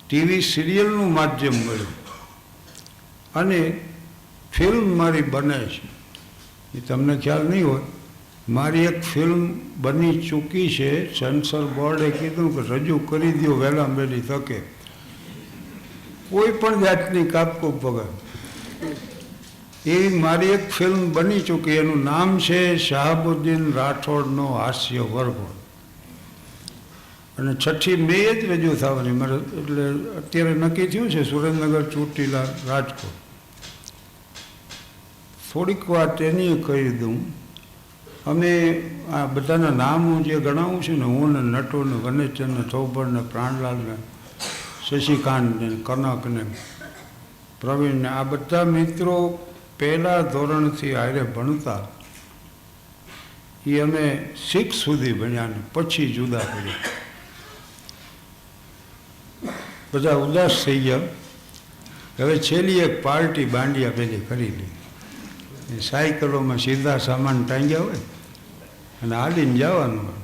TV સિરિયલનું માધ્યમ મળ્યું અને ફિલ્મ મારી બને છે. એ તમને ખ્યાલ નહીં હોય, મારી એક ફિલ્મ બની ચૂકી છે. સેન્સર બોર્ડે કીધું કે રજૂ કરી દો વહેલા વહેલી તકે, કોઈ પણ જાતની કાપકૂપ વગર. એવી મારી એક ફિલ્મ બની ચૂકી, એનું નામ છે શાહબુદ્દીન રાઠોડનો હાસ્ય વરઘોડો, અને 6મી મે જ રજૂ થવાની. મારે એટલે અત્યારે નક્કી થયું છે સુરેન્દ્રનગર, ચોટીલા, રાજકોટ. થોડીક વાત એની કહી દઉં. અમે આ બધાના નામ હું જે ગણાવું છું ને, હું ને નટુ ને વનેચર ને થોભર ને પ્રાણલાલ ને શશિકાંત ને કનક ને પ્રવીણ ને, આ બધા મિત્રો પહેલા ધોરણથી હારે ભણતા. એ અમે 6 સુધી ભણ્યા ને પછી જુદા પડ્યા. બધા ઉદાસ થઈ ગયા. હવે છેલ્લી એક પાર્ટી બાંડિયા પેલી કરી લી. સાયકલોમાં સીધા સામાન ટાંગ્યા હોય અને હાલીને જવાનું હોય.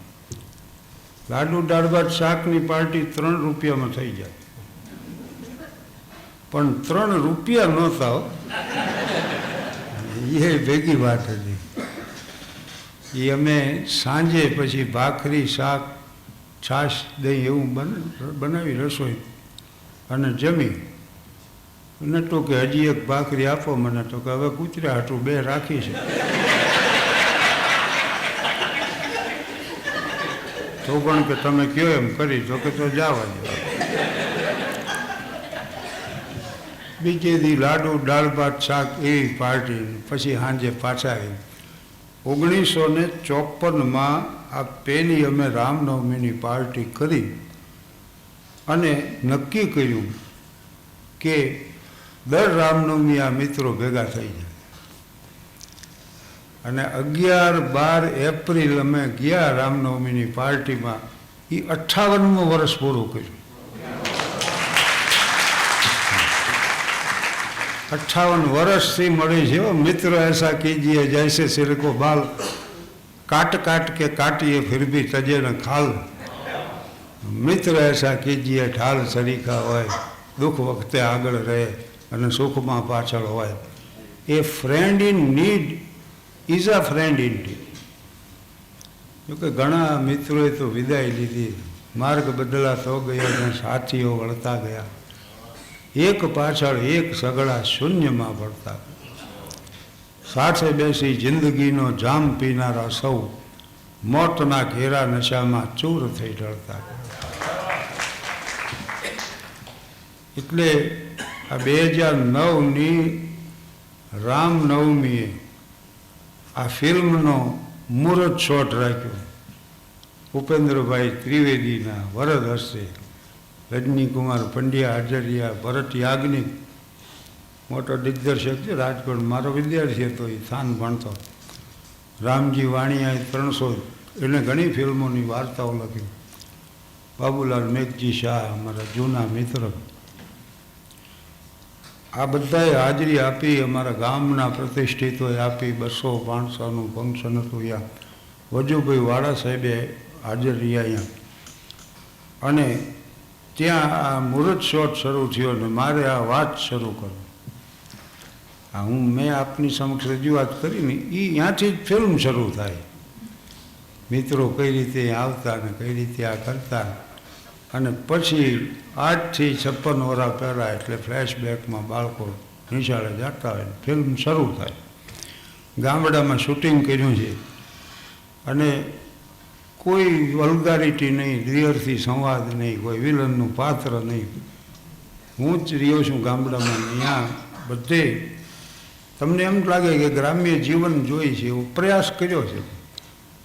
લાડુ દાળ ભાત શાકની પાર્ટી 3 રૂપિયામાં થઈ જાય, પણ 3 રૂપિયા નહોતા. એ ભેગી વાત હતી. એ અમે સાંજે પછી ભાખરી, શાક, છાશ, દહીં એવું બનાવી રસોઈ અને જમી. નટુ કે હજી એક ભાખરી આપો મને. તો કે હવે કૂતરા હાટું 2 રાખી છે. તો પણ કે તમે કયો એમ કરી. તો કે તો જવા દો. બીજે દી લાડુ દાળ ભાત શાક એવી પાર્ટી. પછી સાંજે પાછા આવી. 1954માં આ પહેલી અમે રામનવમીની પાર્ટી કરી અને નક્કી કર્યું કે દર રામનવમી આ મિત્રો ભેગા થઈ જાય. અને 11-12 એપ્રિલ અમે ગયા રામનવમીની પાર્ટીમાં. એ 58મું વર્ષ પૂરું કર્યું. 58 વર્ષથી મળી છે. મિત્ર એસા કીજીએ જૈસે સિર કો બાલ, કાટ કાટ કે કાટીએ ફિર ભી તજે ન ખાલ. મિત્ર એસા કીજીએ ઢાલ સરીખા હોય, દુઃખ વખતે આગળ રહે અને સુખમાં પાછળ હોય. A friend in need is a friend in need. જોકે ઘણા મિત્રોએ તો વિદાય લીધી, માર્ગ બદલાતો ગયો અને સાથીઓ વળતા ગયા. એક પાછળ એક સગડા શૂન્યમાં ભળતા. સાથે બેસી જિંદગીનો જામ પીનારા સૌ મોતના ઘેરા નશામાં ચૂર થઈ ઢળતા. એટલે આ 2009ની રામનવમીએ આ ફિલ્મનો મુહૂર્ત શોટ રાખ્યો ઉપેન્દ્રભાઈ ત્રિવેદીના વરદ હસ્તે. રજનીકુમાર પંડ્યા હાજર રહ્યા. ભરત યાજ્ઞિક મોટો દિગ્દર્શક છે રાજકોટ, મારો વિદ્યાર્થી હતો. એ સ્થાન ભણતો. રામજી વાણિયાએ 300, એને ઘણી ફિલ્મોની વાર્તાઓ લખી. બાબુલાલ મેઘજી શાહ અમારા જૂના મિત્ર. આ બધાએ હાજરી આપી. અમારા ગામના પ્રતિષ્ઠિતોએ આપી. 200-500નું ફંક્શન હતું. યા વજુભાઈ વાળા સાહેબે હાજર રહ્યા અહીંયા. અને ત્યાં આ મુહૂર્ત શોટ શરૂ થયો ને મારે આ વાત શરૂ કરો. આ મેં આપની સમક્ષ રજૂઆત કરીને એ ત્યાંથી જ ફિલ્મ શરૂ થાય. મિત્રો કઈ રીતે આવતા ને કઈ રીતે આ કરતા. અને પછી આજથી 56 વર્ષ પહેલાં એટલે ફ્લેશબેકમાં બાળકો નિશાળે જતા હોય ફિલ્મ શરૂ થાય. ગામડામાં શૂટિંગ કર્યું છે અને કોઈ વલ્ગારિટી નહીં, દ્વિઅર્થી સંવાદ નહીં, કોઈ વિલનનું પાત્ર નહીં. હું જ રહ્યો છું ગામડામાં. અહીંયા બધે તમને એમ લાગે કે ગ્રામ્ય જીવન જોઈ છે એવો પ્રયાસ કર્યો છે.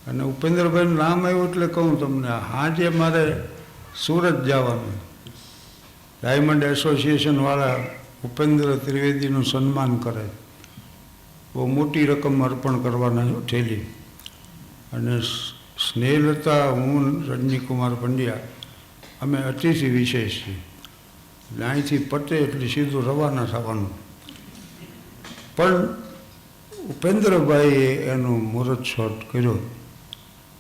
અને ઉપેન્દ્રભાઈનું નામ આવ્યું એટલે કહું તમને, આજે મારે સુરત જવાનું. ડાયમંડ એસોસિએશનવાળા ઉપેન્દ્ર ત્રિવેદીનું સન્માન કરે. બહુ મોટી રકમ અર્પણ કરવાના ઠેલી. અને સ્નેહલતા, હું, રજનીકુમાર પંડ્યા અમે અતિથિ વિશેષ છીએ. એટલે અહીંથી પતે એટલે સીધું રવાના થવાનું. પણ ઉપેન્દ્રભાઈએ એનું મુહૂર્ત શોટ કર્યો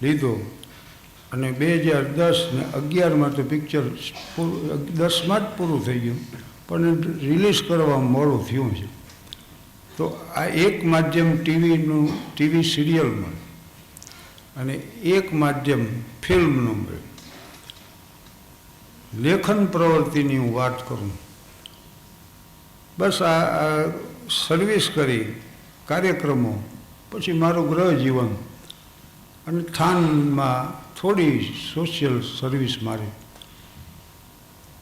લીધો અને 2010 ને 11માં તો પિક્ચર 10માં જ પૂરું થઈ ગયું, પણ રિલીઝ કરવામાં મોડું થયું છે. તો આ એક માધ્યમ ટીવી સિરિયલમાં અને એક માધ્યમ ફિલ્મનું મળ્યું. લેખન પ્રવૃત્તિની હું વાત કરું, બસ આ સર્વિસ કરી, કાર્યક્રમો, પછી મારું ગ્રહ જીવન અને થાનમાં થોડી સોશિયલ સર્વિસ મારી.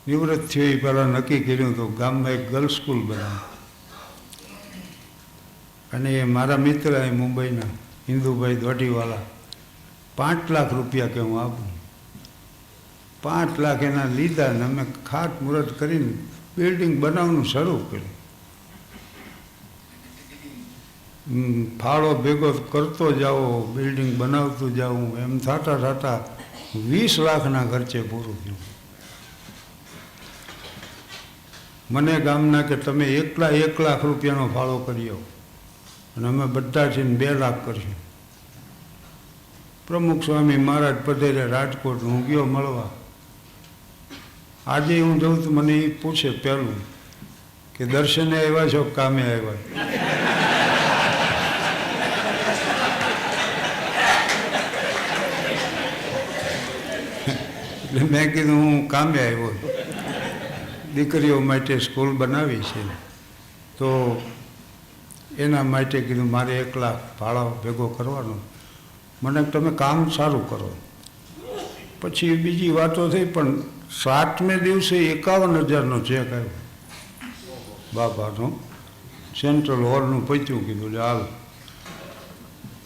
નિવૃત્ત થયો એ પહેલાં નક્કી કર્યું તો ગામમાં એક ગર્લ્સ સ્કૂલ બનાવી, અને એ મારા મિત્ર એ મુંબઈના હિન્દુભાઈ દોઢીવાલા 5 લાખ રૂપિયા કે હું આપું. 5 લાખ એના લીધા ને અમે ખાત મુહૂર્ત કરીને બિલ્ડિંગ બનાવવાનું શરૂ કર્યું. ફાળો ભેગો કરતો જાઓ, બિલ્ડિંગ બનાવતું જાઉં, એમ થતાં 20 લાખના ખર્ચે પૂરું થયું. મને ગામના કે તમે એકલા 1 લાખ રૂપિયાનો ફાળો કરી આવો અને અમે બધા થઈને 2 લાખ કરશું. પ્રમુખ સ્વામી મહારાજ પધાર્યા રાજકોટ, હું ગયો મળવા. આજે હું જઉં તો મને એ પૂછે પહેલું કે દર્શને આવ્યા છો કામે આવ્યા? એટલે મેં કીધું હું કામે આવ્યો, દીકરીઓ માટે સ્કૂલ બનાવી છે, તો એના માટે કીધું મારે 1 લાખ ભાડા ભેગો કરવાનો. મને તમે કામ સારું કરો. પછી બીજી વાતો થઈ, પણ 7મે દિવસે 51,000નો ચેક આવ્યો બાપાનો, સેન્ટ્રલ હોલનું પૈતું. કીધું હાલ.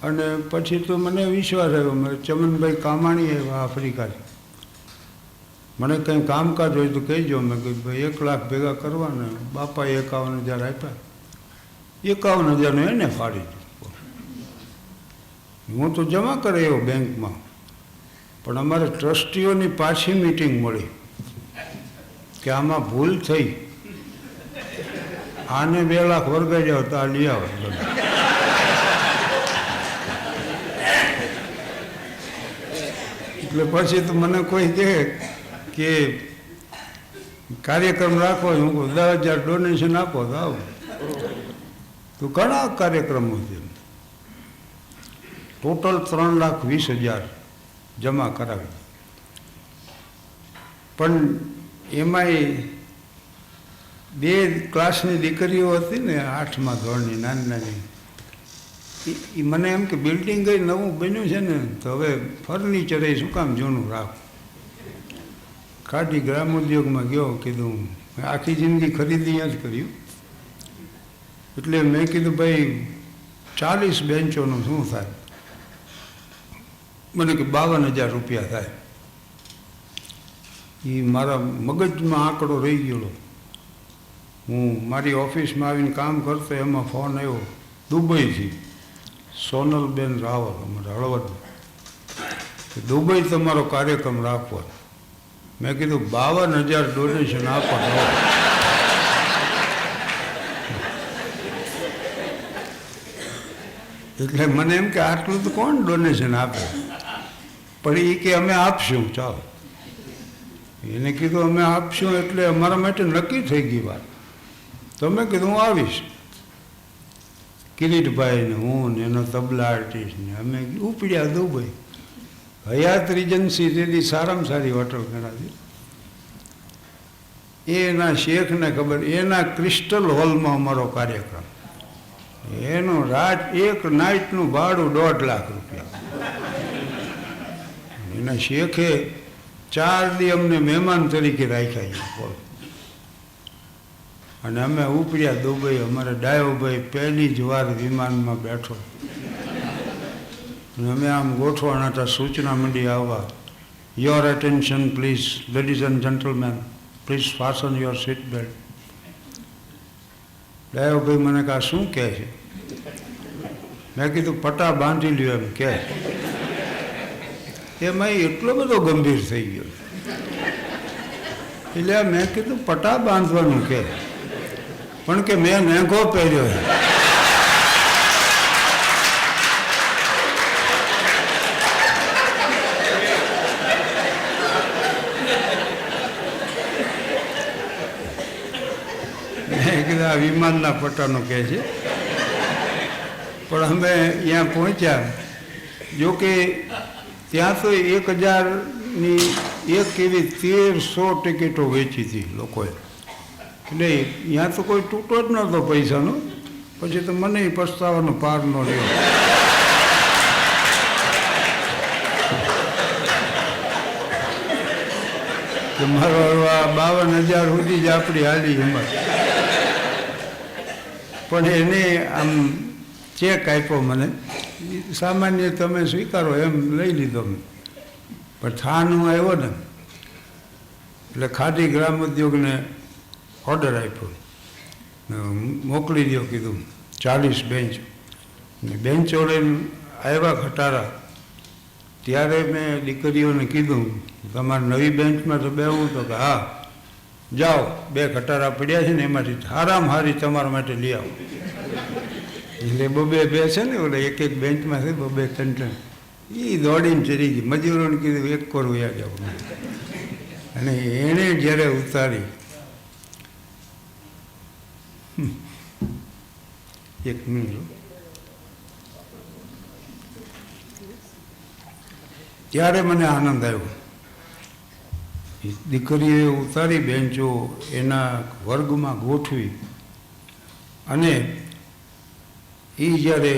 અને પછી તો મને વિશ્વાસ આવ્યો. મારે ચમનભાઈ કામાણી આવ્યા આફ્રિકાથી, મને કંઈ કામકાજ હોય તો કહેજો. મેં કીધું ભાઈ 1 લાખ ભેગા કરવાના. બાપાએ 51,000 આપ્યા. 51,000નું એને ફાડી દીધું. હું તો જમા કરાયો બેંકમાં, પણ અમારે ટ્રસ્ટીઓની પાછી મિટિંગ મળી કે આમાં ભૂલ થઈ, આને 2 લાખ વર્ગાઈ જાવ તો આ લઈ આવો. એટલે પછી તો મને કોઈ કહે કે કાર્યક્રમ રાખો, હું કહું 10,000 ડોનેશન આપો તો આવો. તો ઘણા કાર્યક્રમો છે. ટોટલ 3,20,000 જમા કરાવી. પણ એમાંય 2 ક્લાસની દીકરીઓ હતી ને 8મા ધોરણની, નાની નાની, એ મને એમ કે બિલ્ડિંગ ગઈ નવું બન્યું છે ને, તો હવે ફર્નિચર એ શું કામ જૂનું રાખ. કાઢી ગ્રામોદ્યોગમાં ગયો, કીધું આખી જિંદગી ખરીદી જ કર્યું. એટલે મેં કીધું ભાઈ 40 બેન્ચોનું શું થાય? મને કે 52,000 રૂપિયા થાય. એ મારા મગજમાં આંકડો રહી ગયેલો. હું મારી ઓફિસમાં આવીને કામ કરતો, એમાં ફોન આવ્યો દુબઈથી, સોનલબેન રાવલ, અમારા હળવદ, દુબઈ તમારો કાર્યક્રમ રાખવો. મેં કીધું 52,000 ડોનેશન આપો. એટલે મને એમ કે આટલું તો કોણ ડોનેશન આપે? પણ એ કે અમે આપશું. ચાલો, એને કીધું અમે આપશું, એટલે અમારા માટે નક્કી થઈ ગઈ વાત. તો મેં કીધું હું આવીશ. કિરીટભાઈ ને હું ને એનો તબલા આર્ટિસ્ટ ને અમે ઉપડ્યા દુબઈ. હયાત રીજન્સી જેથી સારામાં સારી હોટલ ગણાતી. એના શેખને ખબર, એના ક્રિસ્ટલ હોલમાં અમારો કાર્યક્રમ. એનું રાત એક નાઇટનું ભાડું 1.5 લાખ રૂપિયા. એના શેખે 4 દી અમને મહેમાન તરીકે રાખ્યા. અને અમે ઉપડ્યા દુબઈ. અમારે ડાયોભાઈ પહેલી જ વાર વિમાનમાં બેઠો, અને અમે આમ ગોઠવાના હતા, સૂચના મંડી આવવા. Your attention please, ladies and gentleman, please fasten your seat belt. ડાયોભાઈ મને કહે શું કહે છે? મેં કીધું પટા બાંધી લ્યો એમ કહે. એમાં એટલો બધો ગંભીર થઈ ગયો. એટલે મેં કીધું પટા બાંધવાનું કહે, પણ કે મેં મેંઘો પહેર્યો છે. કીધું આ વિમાનના પટ્ટાનો કહે છે. પણ અમે ત્યાં પહોંચ્યા. જોકે ત્યાં તો 1000ની એક એવી 1300 ટિકિટો વેચી હતી લોકોએ. એટલે ત્યાં તો કોઈ તૂટો જ નહોતો પૈસાનો. પછી તો મને પસ્તાવાનો પાર ન રહ્યો. કે મારો આ 52,000 સુધી જ આપણી હાલી હિંમત. પણ એને આમ ચેક આપ્યો મને. સામાન્ય તમે સ્વીકારો એમ લઈ લીધો. પણ થાનું આવ્યો ને એટલે ખાદી ગ્રામ ઉદ્યોગને ઓર્ડર આપ્યો, મોકલી દો કીધું 40 બેન્ચ. ને બેન્ચો લઈને આવ્યા ખટારા. ત્યારે મેં દીકરીઓને કીધું તમારે નવી બેન્ચમાં તો બેવું? તો કે હા, જાઓ 2 ખટારા પડ્યા છે ને એમાંથી સારામાં સારી તમારા માટે લઈ આવો. એટલે 2 છે ને ઓલે એક બેન્ચમાં છે 2-3. એ દોડીને ચડી ગઈ. મજૂરોને કીધું 1 કોર વયા જાઓ. અને એણે જ્યારે ઉતારી, એક મિનિટ, ત્યારે મને આનંદ આવ્યો. દીકરીએ ઉતારી બેન્ચો એના વર્ગમાં ગોઠવી અને એ જ્યારે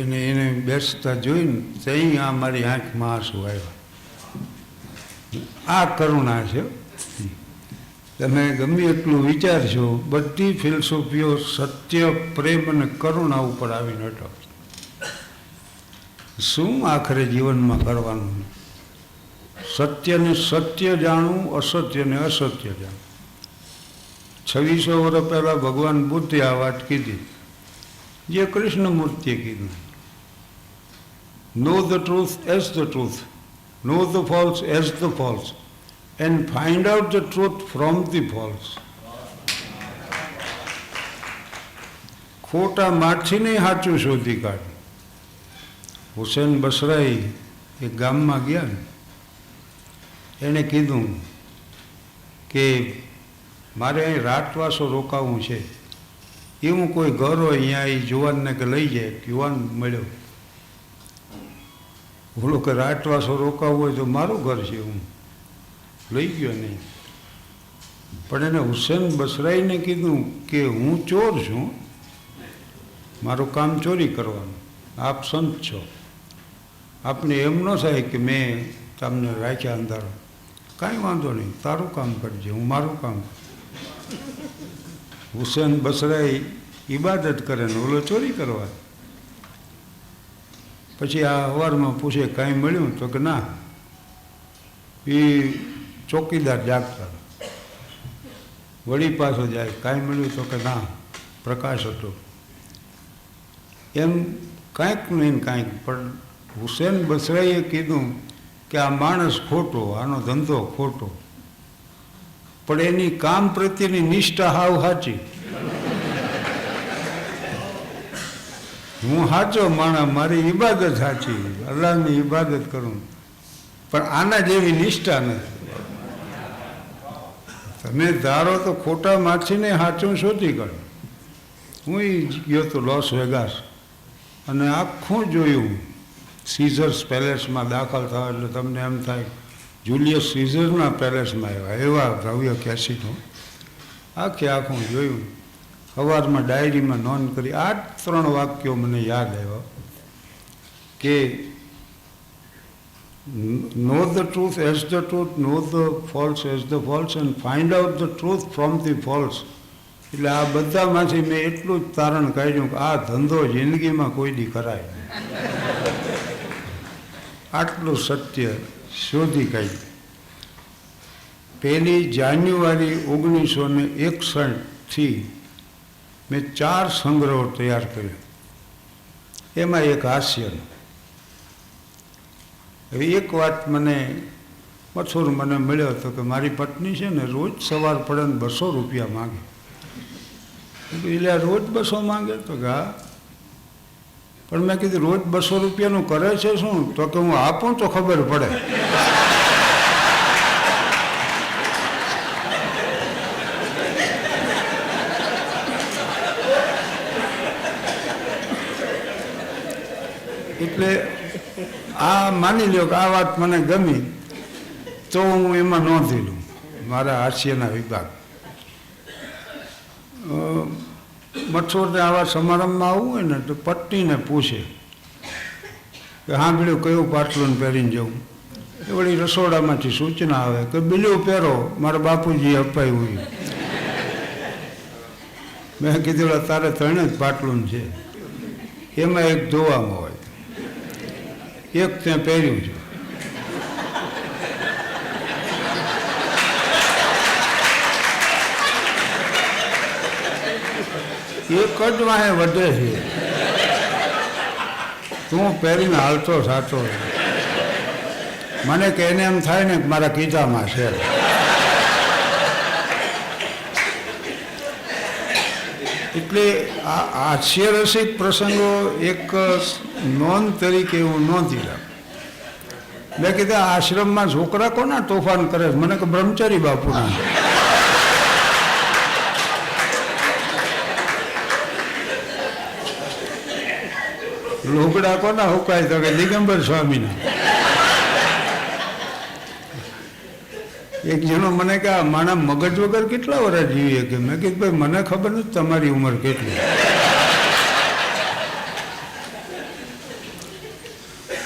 એને બેસતા જોઈને ત્યાં આ મારી આંખમાં આંસુ આવ્યા. આ કરુણા છે. તમે ગમે એટલું વિચારશો, બધી ફિલસૂફીઓ સત્ય, પ્રેમ અને કરુણા ઉપર આવીને અટકશે. શું આખરે જીવનમાં કરવાનું? સત્યને સત્ય જાણવું, અસત્યને અસત્ય જાણવું. 2600 વર્ષ પહેલાં ભગવાન બુદ્ધે આ વાત કીધી, જે કૃષ્ણમૂર્તિએ કીધું. Know the truth as the truth, know the false as the false, and find out the truth from the false. ખોટા માછીને સાચું શોધી કાઢ્યું. હુસેન બસરાઈ એક ગામમાં ગયા ને, એણે કીધું કે મારે અહીં રાતવાસો રોકાવું છે. એવું કોઈ ઘર હોય અહીંયા એ જુવાનને કે લઈ જાય. યુવાન મળ્યો. બોલો કે રાતવાસો રોકાવું હોય તો મારું ઘર છે, હું લઈ ગયો નહીં. પણ એને હુસેન બસરાઈને કીધું કે હું ચોર છું, મારું કામ ચોરી કરવાનું, આપ સંત છો, આપને એમ ન થાય કે મેં તમને રાખ્યા અંધારો. કાંઈ વાંધો નહીં, તારું કામ કરજે, હું મારું કામ. હુસેન બસરાઈ ઇબાદત કરે ને ઓલો ચોરી કરવા. પછી આ અવારમાં પૂછે કાંઈ મળ્યું? તો કે ના, એ ચોકીદાર જાગતા. વળી પાછો જાય, કાંઈ મળ્યું? તો કે ના, પ્રકાશ હતો. એમ કાંઈક નહીં કાંઈક. પણ હુસેન બસરાઈએ કીધું કે આ માણસ ખોટો, આનો ધંધો ખોટો, પણ એની કામ પ્રત્યેની નિષ્ઠા હાવ સાચી. હું સાચો માણસ, મારી ઇબાદત સાચી, અલ્લાહની ઇબાદત કરું, પણ આના જેવી નિષ્ઠા નથી. તમે ધારો તો ખોટા માછીને સાચું શોધી કાઢો. હું ગયો તો લોસ વેગાસ અને આખું જોયું. સીઝર્સ પેલેસમાં દાખલ થવા એટલે તમને એમ થાય જુલિયસ સીઝરના પેલેસમાં આવ્યા, એવા ભવ્ય કેસીનો. આખું જોયું. સવારમાં ડાયરીમાં નોંધ કરી. આ 3 વાક્યો મને યાદ આવ્યા કે know the truth as the truth, know the false as the false, and find out the truth from the false. એટલે આ બધામાંથી મેં એટલું જ તારણ કાઢ્યું કે આ ધંધો જિંદગીમાં કોઈ દી કરાય. આટલું સત્ય શોધી કાઢ્યું. 1 જાન્યુઆરી 1961થી મેં 4 સંગ્રહો તૈયાર કર્યા. એમાં એક હાસ્યનો. હવે એક વાત મને મથુર મને મળ્યો હતો કે મારી પત્ની છે ને રોજ સવાર પડે ને 200 રૂપિયા માગે. એટલે રોજ 200 માંગે? તો કે હા. પણ મેં કીધું રોજ 200 રૂપિયાનું કરે છે શું? તો કે હું આપું તો ખબર પડે. એટલે આ માની લ્યો કે આ વાત મને ગમી તો હું એમાં નોંધી લઉં મારા હાસ્યના વિભાગ. મઠોરને આવા સમારંભમાં આવવું હોય ને તો પત્નીને પૂછે કે સાંભળ્યું કયું પાટલું પહેરીને જવું. એ વળી રસોડામાંથી સૂચના આવે કે બીલું પહેરો, મારા બાપુજીએ અપાયું. મેં કીધું તારે 3 જ પાટલું છે, એમાં એક ધોવામાં હોય, એક ત્યાં પહેર્યું છે. એક જ વાહે વધે છે, તું પહેરીને હાલતો સાચો. મને કે એને એમ થાય ને કે મારા કીધામાં છે. એટલે આ હાસ્યરસિક પ્રસંગો એક નોંધ તરીકે હું નોંધી રાખ. મેં કીધું આશ્રમમાં છોકરા કોના તોફાન કરે? મને કે બ્રહ્મચારી બાપુના. લોકડા કોના હુકાય? તો કે દિગંબર સ્વામીના. એક જણો મને કે આ માણા મગજ વગર કેટલા વર્ષ જીવીએ? કે મેં કીધું ભાઈ મને ખબર નથી તમારી ઉંમર કેટલી.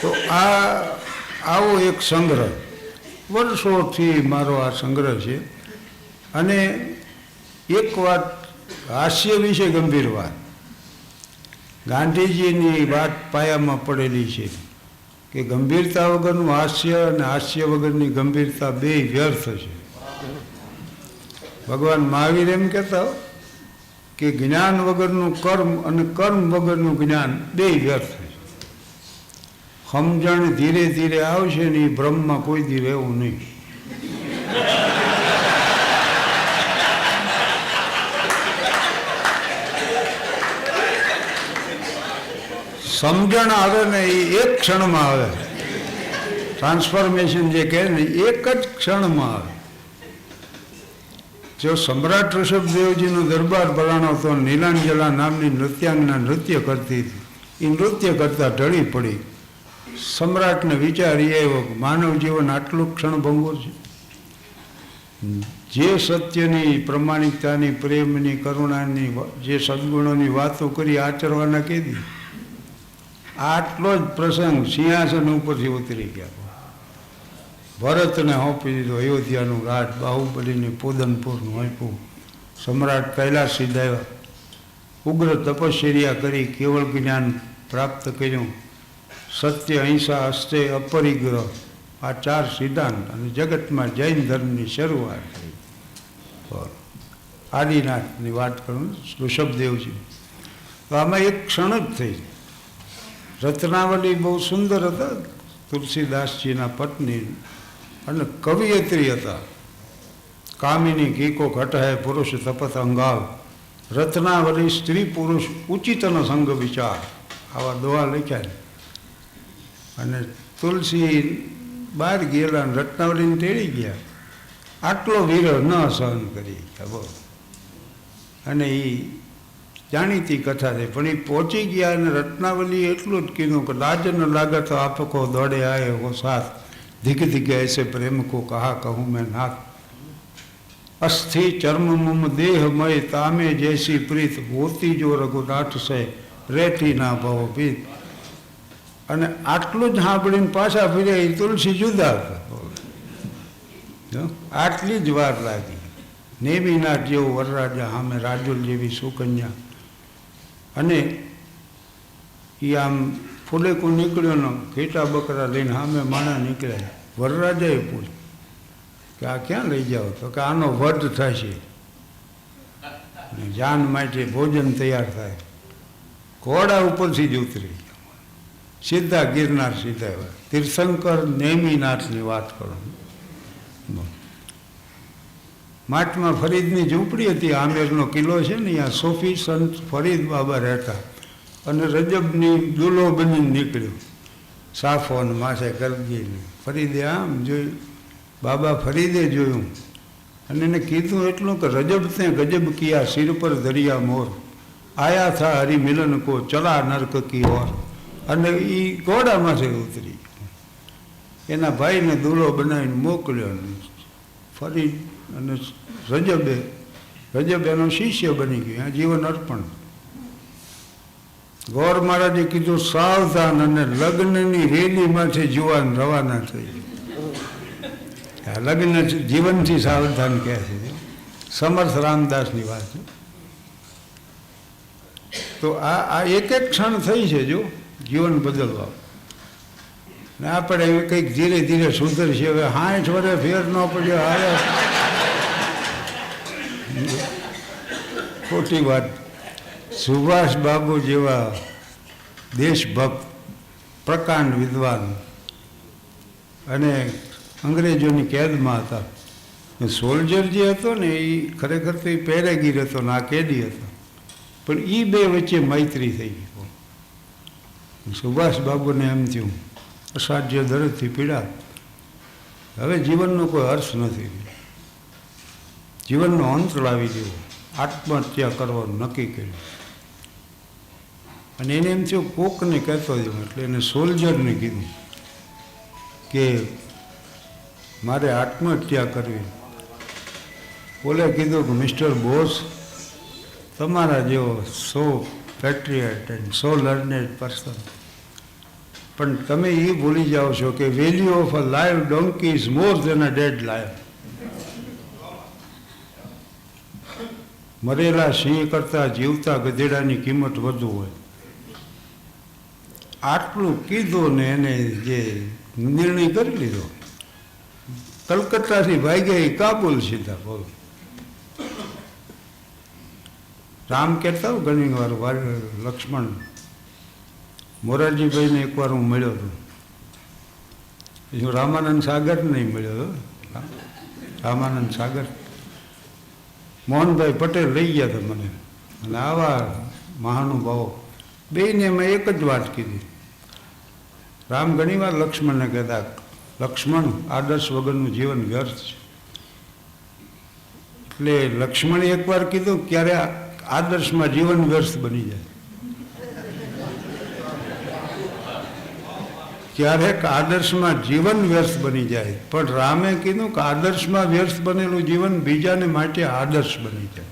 તો આવો એક સંગ્રહ વર્ષોથી મારો આ સંગ્રહ છે. અને એક વાત હાસ્ય વિશે ગંભીર વાત, ગાંધીજીની વાત પાયામાં પડેલી છે કે ગંભીરતા વગરનું હાસ્ય અને હાસ્ય વગરની ગંભીરતા બે વ્યર્થ છે. ભગવાન મહાવીર એમ કહેતા કે જ્ઞાન વગરનું કર્મ અને કર્મ વગરનું જ્ઞાન બે વ્યર્થ છે. સમજણ ધીરે ધીરે આવશે ને એ બ્રહ્મમાં કોઈ દી રહેવું નહીં. સમજણ આવે ને એ એક ક્ષણમાં આવે. ટ્રાન્સફોર્મેશન જે કહે ને એક જ ક્ષણમાં આવે. જો સમ્રાટ ઋષભદેવજીનો દરબાર ભરાણો તો નીલાંજલા નામની નૃત્યાંગના નૃત્ય કરતી હતી. એ નૃત્ય કરતાં ઢળી પડી. સમ્રાટને વિચાર એ આવ્યો કે માનવ જીવન આટલું ક્ષણભંગુર છે. જે સત્યની, પ્રમાણિકતાની, પ્રેમની, કરુણાની, જે સદગુણોની વાતો કરી આચરવાના કીધી, આટલો જ પ્રસંગ સિંહાસન ઉપરથી ઉતરી ગયા. ભરતને સોંપી દીધો અયોધ્યાનું રાજ, બાહુબલીને પોદનપુરનું આપ્યું. સમ્રાટ કૈલાસ સીધાયા, ઉગ્ર તપશ્ચર્યા કરી કેવળ જ્ઞાન પ્રાપ્ત કર્યું. સત્ય, અહિંસા, અસ્તે, અપરિગ્રહ, આ 4 સિદ્ધાંત અને જગતમાં જૈન ધર્મની શરૂઆત થઈ. આદિનાથની વાત કરું, ઋષભદેવજી. તો આમાં એક ક્ષણ જ થઈ. રત્નાવલી બહુ સુંદર હતા, તુલસીદાસજીના પત્ની, અને કવિયત્રી હતા. કામિની કીકો ઘટહે પુરુષ તપત અંગાવ, રત્નાવલી સ્ત્રી પુરુષ ઉચિતન સંગ વિચાર, આવા દોહા લખ્યા. અને તુલસી બહાર ગયેલા રત્નાવલીને તેડી ગયા. આટલો વિરહ ન સહન કરી બોલો. અને એ જાણીતી કથા છે, પણ એ પહોંચી ગયા અને રત્નાવલી એટલું જ કીધું કે લાજ ન લાગત આપકો દોડે આયે હો સાથ, ધીક ધીકે એસે પ્રેમ કો કહા કહું મેં નાથ, અસ્થિ ચર્મ મુમ દેહમય તામે જૈસી પ્રીત, હોતી જો રઘુનાથ સે રેઠી ના ભાવ ભીત. અને આટલું જ સાંભળીને પાછા ફર્યા. એ તુલસી જુદા હતા. આટલી જ વાર લાગી. નેમિનાથ જેવો વરરાજા સામે રાજુલ જેવી સુકન્યા. અને એ આમ ફૂલેકું નીકળ્યો ને ઘેટા બકરા લઈને સામે માણા નીકળ્યા. વરરાજાએ પૂછ્યું કે આ ક્યાં લઈ જાઓ? તો કે આનો વધ થશે, જાન માટે ભોજન તૈયાર થાય. ઘોડા ઉપરથી જ ઉતરી સીધા ગિરનાર સીધા. તીર્થંકર નેમિનાથની વાત કરો. માટમાં ફરીદની ઝૂંપડી હતી, આમેરનો કિલ્લો છે ને, ત્યાં સોફી સંત ફરીદ બાબા રહેતા. અને રજબની દુલો બનીને નીકળ્યો, સાફો અને માથે કરગીને. ફરીદે આમ જોયું, બાબા ફરીદે જોયું અને એને કીધું એટલું કે રજબ તે ગજબ કિયા સિર પર દરિયા મોર, આયા થા હરિ મિલન કો ચલા નર્ક કી ઓર, અને એ ઘોડામાંથી ઉતરી એના ભાઈને દૂલો બનાવીને મોકલ્યો ફરી અને રજબ એનો શિષ્ય બની ગયો આ જીવન અર્પણ. ગોર મહારાજે કીધું સાવધાન, અને લગ્નની રેલીમાંથી જુવાન રવાના થઈ. લગ્ન જીવનથી સાવધાન કહે છે, સમર્થ રામદાસની વાત છે. તો આ એક એક ક્ષણ થઈ છે જો જીવન બદલવા. ને આપણે હવે કંઈક ધીરે ધીરે સુધરશે. હવે 60 વર્ષે ફેર ન પડ્યો હારે ખોટી વાત. સુભાષ બાબુ જેવા દેશભક્ત પ્રકાંડ વિદ્વાન અને અંગ્રેજોની કેદમાં હતા. સોલ્જર જે હતો ને એ ખરેખર તો એ પેરેગીર હતો ને આ કેદી હતો, પણ એ બે વચ્ચે મૈત્રી થઈ ગઈ. સુભાષ બાબુને એમ થયું અસાધ્ય દર્દથી પીડા, હવે જીવનનો કોઈ અર્થ નથી, જીવનનો અંત લાવી દેવો, આત્મહત્યા કરવાનું નક્કી કર્યું. અને એને એમ થયું કોકને કહેતો જ, એટલે એને સોલ્જરને કીધું કે મારે આત્મહત્યા કરવી. બોલે કીધું કે મિસ્ટર બોસ, તમારા જેવો so patriot and so learned person, પણ તમે એ ભૂલી જાઓ છો કે value of a live donkey is more than a dead live. મરેલા સિંહ કરતાં જીવતા ગધેડાની કિંમત વધુ હોય. આટલું કીધું ને એને જે નિર્ણય કરી લીધો, કલકત્તાથી ભાગ્યા કાબુલ સીધા. બોલો, રામ કહેતા હોય ઘણી વાર લક્ષ્મણ મોરારજીભાઈને એકવાર હું મળ્યો હતો. હું રામાનંદ સાગર નહીં મળ્યો હતો, રામાનંદ સાગર મોહનભાઈ પટેલ લઈ ગયા હતા મને. અને આવા મહાનુભાવો બેને મેં એક જ વાત કીધી. રામ ઘણીવાર લક્ષ્મણને કહેતા, લક્ષ્મણ આદર્શ વગરનું જીવન વ્યર્થ છે. એટલે લક્ષ્મણે એકવાર કીધું ક્યારે આદર્શમાં જીવન વ્યર્થ બની જાય, ક્યારેક આદર્શમાં જીવન વ્યર્થ બની જાય. પણ રામે કીધું કે આદર્શમાં વ્યર્થ બનેલું જીવન બીજાને માટે આદર્શ બની જાય.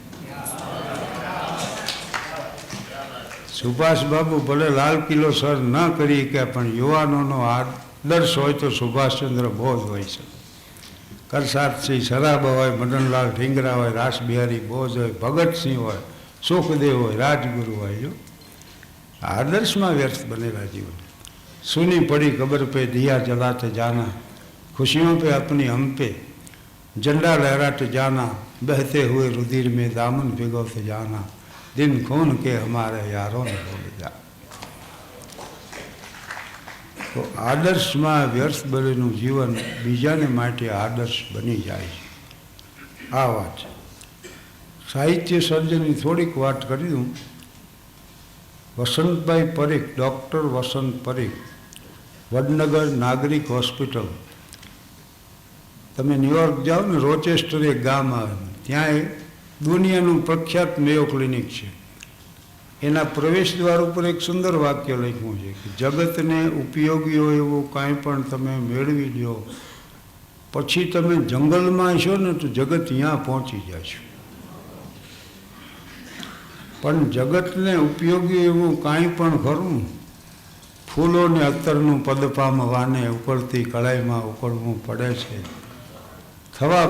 સુભાષ બાબુ ભલે લાલ કિલ્લો સર ન કરી કે, પણ યુવાનોનો આદર્શ હોય તો સુભાષચંદ્ર બોઝ હોય છે. કરસાદસિંહ સરાબા હોય, મદનલાલ ઢીંગરા હોય, રાસબિહારી બોઝ હોય, ભગતસિંહ હોય, સુખદેવ હોય, રાજગુરુ હોય. જો આદર્શમાં વ્યર્થ બનેલા જીવન. सुनी पड़ी खबर पे दिया जलाते जाना, खुशियों पे अपनी हम पे झंडा लहराते जाना, बहते हुए रुधिर में दामन भिगोते जाना, दिन खून के हमारे यारों ने भूल जा. तो आदर्श में व्यर्थ बनेલું जीवन बीजाने माटे आदर्श बनी जाए. आ बात साहित्य सर्जनની થોડીક વાત કરી દઉં. વસંતભાઈ પરીખ, ડૉક્ટર વસંત પરીખ, વડનગર નાગરિક હોસ્પિટલ. તમે ન્યુયોર્ક જાઓ ને, રોચેસ્ટર એક ગામ આવે, ત્યાં દુનિયાનું પ્રખ્યાત મેયો ક્લિનિક છે. એના પ્રવેશ દ્વાર ઉપર એક સુંદર વાક્ય લખ્યું છે કે જગતને ઉપયોગી હોય એવું કાંઈ પણ તમે મેળવી લ્યો, પછી તમે જંગલમાં છો ને તો જગત ત્યાં પહોંચી જશો. પણ જગતને ઉપયોગી એવું કાંઈ પણ ખરું, ફૂલોને અત્તરનું પદપામ વાને ઉકળતી કળાઈમાં ઉકળવું પડે છે. થવા